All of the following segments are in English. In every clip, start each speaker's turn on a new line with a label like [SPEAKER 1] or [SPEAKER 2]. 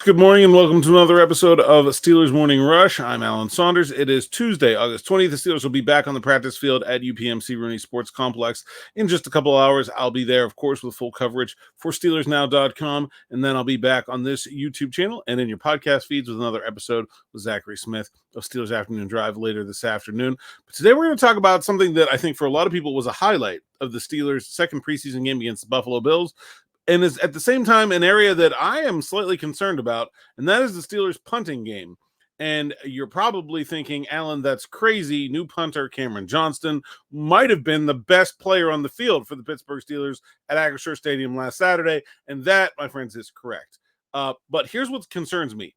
[SPEAKER 1] Good morning and welcome to another episode of Steelers Morning Rush. I'm Alan Saunders. It is Tuesday, August 20th. The Steelers will be back on the practice field at UPMC Rooney Sports Complex in just a couple of hours. I'll be there, of course, with full coverage for SteelersNow.com, and then I'll be back on this YouTube channel and in your podcast feeds with another episode with Zachary Smith of Steelers Afternoon Drive later this afternoon. But today we're going to talk about something that I think for a lot of people was a highlight of the Steelers' second preseason game against the Buffalo Bills, and is at the same time an area that I am slightly concerned about, and that is the Steelers' punting game. And you're probably thinking, Alan, that's crazy. New punter Cameron Johnston might have been the best player on the field for the Pittsburgh Steelers at Acrisure Stadium last Saturday, and that, my friends, is correct. But here's what concerns me.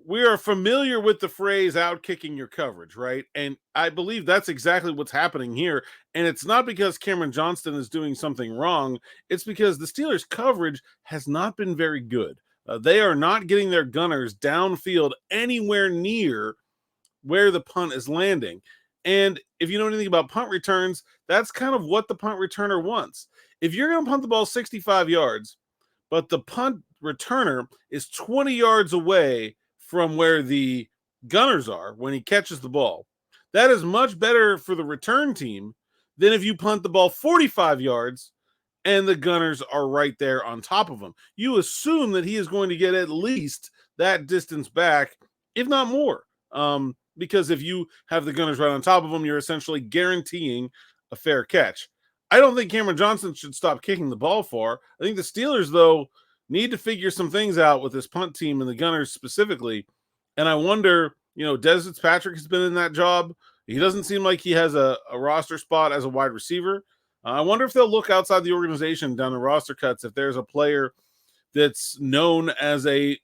[SPEAKER 1] We are familiar with the phrase out kicking your coverage, right? And I believe that's exactly what's happening here. And it's not because Cameron Johnston is doing something wrong. It's because the Steelers' coverage has not been very good. They are not getting their gunners downfield anywhere near where the punt is landing. And if you know anything about punt returns, that's kind of what the punt returner wants. If you're going to punt the ball 65 yards, but the punt returner is 20 yards away from where the gunners are when he catches the ball, that is much better for the return team than if you punt the ball 45 yards and the gunners are right there on top of him. You assume that he is going to get at least that distance back, if not more. Because if you have the gunners right on top of him, you're essentially guaranteeing a fair catch. I don't think Cameron Johnston should stop kicking the ball far. I think the Steelers, though, need to figure some things out with this punt team and the gunners specifically. And I wonder, Des Fitzpatrick has been in that job. He doesn't seem like he has a roster spot as a wide receiver. I wonder if they'll look outside the organization down the roster cuts if there's a player that's known as a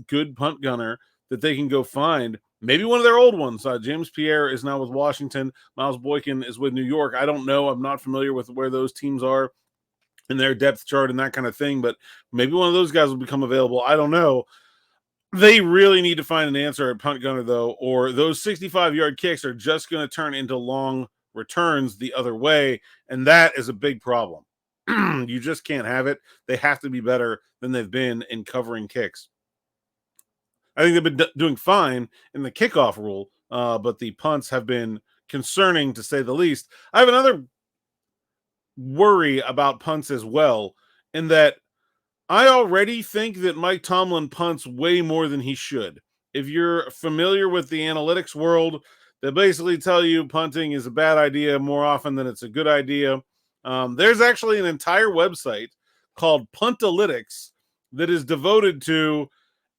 [SPEAKER 1] good punt gunner that they can go find. Maybe one of their old ones. James Pierre is now with Washington. Miles Boykin is with New York. I don't know. I'm not familiar with where those teams are in their depth chart and that kind of thing, but maybe one of those guys will become available. I don't know. They really need to find an answer at punt gunner, though, or those 65-yard kicks are just going to turn into long returns the other way, and that is a big problem. You just can't have it. They have to be better than they've been in covering kicks. I think they've been doing fine in the kickoff rule, but the punts have been concerning, to say the least. I have another worry about punts as well, in that I already think that Mike Tomlin punts way more than he should. If you're familiar with the analytics world, they basically tell you punting is a bad idea more often than it's a good idea. There's actually an entire website called Puntalytics that is devoted to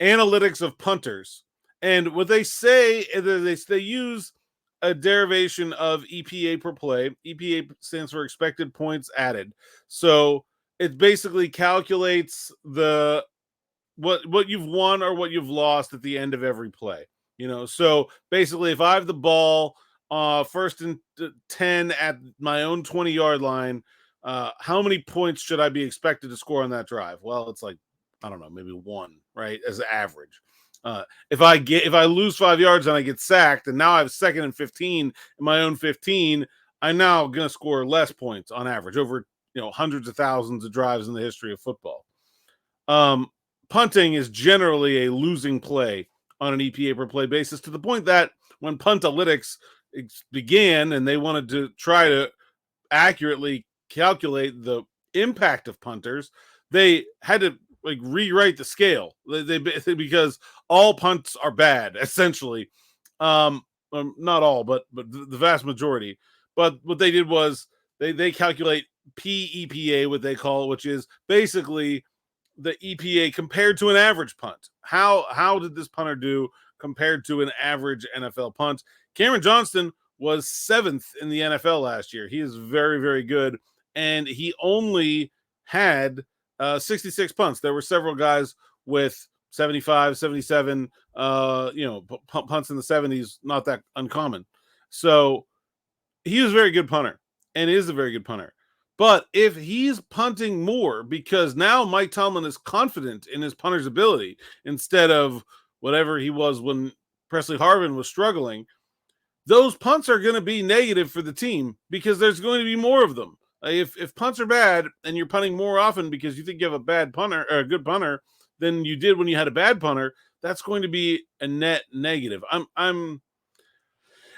[SPEAKER 1] analytics of punters. And what they say is they use a derivation of EPA per play. EPA stands for expected points added. So it basically calculates what you've won or what you've lost at the end of every play. So basically, if I have the ball first and 10 at my own 20-yard line, how many points should I be expected to score on that drive? Well, it's like, I don't know, maybe one, right, as average. If I lose 5 yards and I get sacked, and now I have second and 15 in my own 15, I'm now going to score less points on average over hundreds of thousands of drives in the history of football. Punting is generally a losing play on an EPA per play basis, to the point that when Puntalytics began and they wanted to try to accurately calculate the impact of punters, they had to rewrite the scale. They because all punts are bad, essentially. Not all, but the vast majority. But what they did was they calculate PEPA, what they call it, which is basically the EPA compared to an average punt. How did this punter do compared to an average NFL punt? Cameron Johnston was 7th in the NFL last year. He is very, very good, and he only had 66 punts. There were several guys with 75, 77, punts in the 70s, not that uncommon. So he was a very good punter and is a very good punter. But if he's punting more, because now Mike Tomlin is confident in his punter's ability instead of whatever he was when Pressley Harvin was struggling, those punts are going to be negative for the team because there's going to be more of them. If punts are bad and you're punting more often because you think you have a bad punter or a good punter than you did when you had a bad punter, that's going to be a net negative.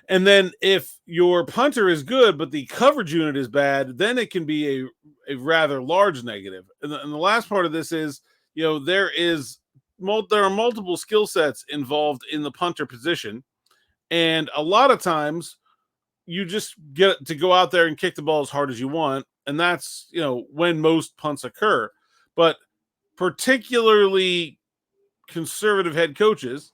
[SPEAKER 1] And then if your punter is good, but the coverage unit is bad, then it can be a rather large negative. And the last part of this is, there are multiple skill sets involved in the punter position. And a lot of times you just get to go out there and kick the ball as hard as you want. And that's, when most punts occur. But particularly conservative head coaches,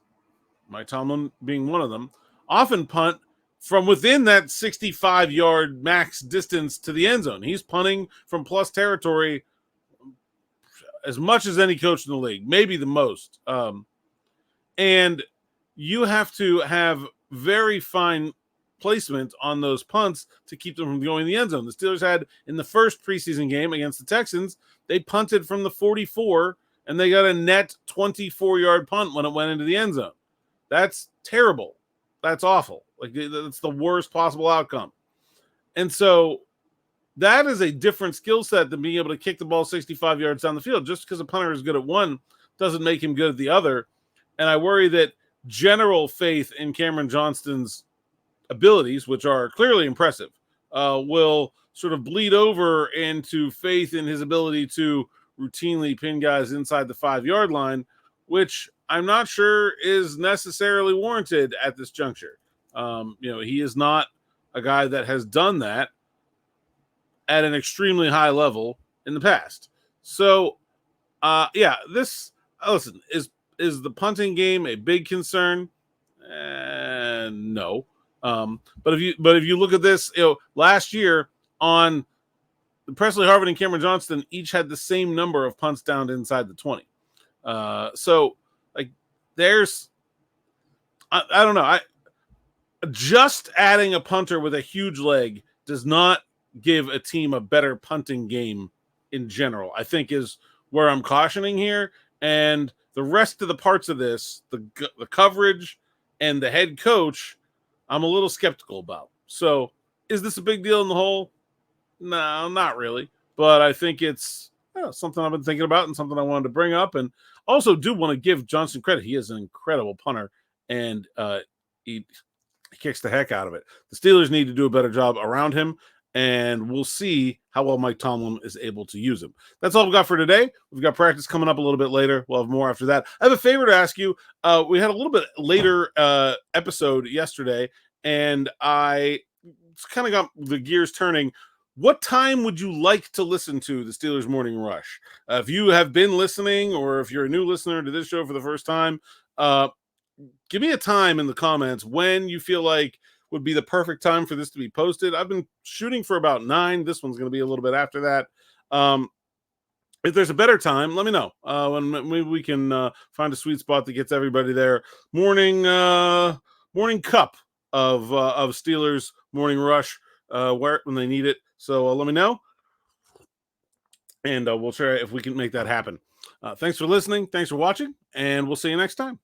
[SPEAKER 1] Mike Tomlin being one of them, often punt from within that 65-yard max distance to the end zone. He's punting from plus territory as much as any coach in the league, maybe the most. And you have to have very fine placement on those punts to keep them from going in the end zone. The Steelers had in the first preseason game against the Texans, they punted from the 44 and they got a net 24-yard punt when it went into the end zone. That's terrible. That's awful. Like, that's the worst possible outcome. And so that is a different skill set than being able to kick the ball 65 yards down the field. Just because a punter is good at one doesn't make him good at the other. And I worry that general faith in Cameron Johnston's abilities, which are clearly impressive, will sort of bleed over into faith in his ability to routinely pin guys inside the 5-yard line, which I'm not sure is necessarily warranted at this juncture. He is not a guy that has done that at an extremely high level in the past. So, listen, is the punting game a big concern? No. But if you look at this, last year on Pressley Harvin and Cameron Johnston each had the same number of punts down inside the 20. So like there's, I don't know. Just adding a punter with a huge leg does not give a team a better punting game in general, I think is where I'm cautioning here. And the rest of the parts of this, the coverage and the head coach, I'm a little skeptical about. So is this a big deal in the whole? No, not really. But I think it's something I've been thinking about and something I wanted to bring up. And also do want to give Johnston credit. He is an incredible punter, and he kicks the heck out of it. The Steelers need to do a better job around him, and we'll see how well Mike Tomlin is able to use him. That's all we've got for today. We've got practice coming up a little bit later. We'll have more after that. I have a favor to ask you. We had a little bit later episode yesterday, and I kind of got the gears turning. What time would you like to listen to the Steelers Morning Rush? If you have been listening, or if you're a new listener to this show for the first time, give me a time in the comments when you feel like would be the perfect time for this to be posted. I've been shooting for about 9. This one's going to be a little bit after that. If there's a better time, let me know. And maybe we can find a sweet spot that gets everybody there. Morning cup of Steelers Morning Rush when they need it. So let me know, and we'll try if we can make that happen. Thanks for listening. Thanks for watching, and we'll see you next time.